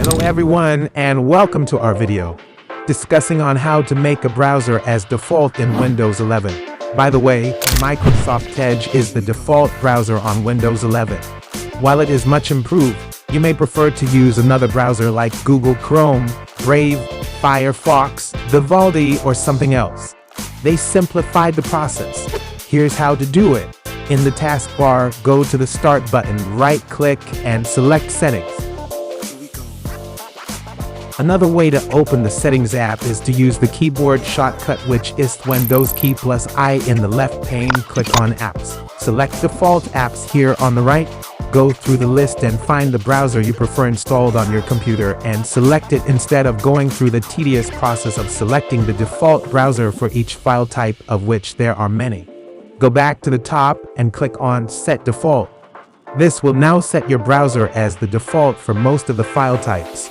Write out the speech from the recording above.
Hello everyone and welcome to our video discussing on how to make a browser as default in Windows 11. By the way, Microsoft Edge is the default browser on Windows 11. While it is much improved, you may prefer to use another browser like Google Chrome, Brave, Firefox, Vivaldi, or something else. They simplified the process. Here's how to do it. In the taskbar, go to the Start button, right-click, and select Settings. Another way to open the Settings app is to use the keyboard shortcut, which is Windows key plus I in the left pane. Click on Apps. Select Default Apps here on the right. Go through the list and find the browser you prefer installed on your computer and select it instead of going through the tedious process of selecting the default browser for each file type, of which there are many. Go back to the top and click on Set Default. This will now set your browser as the default for most of the file types.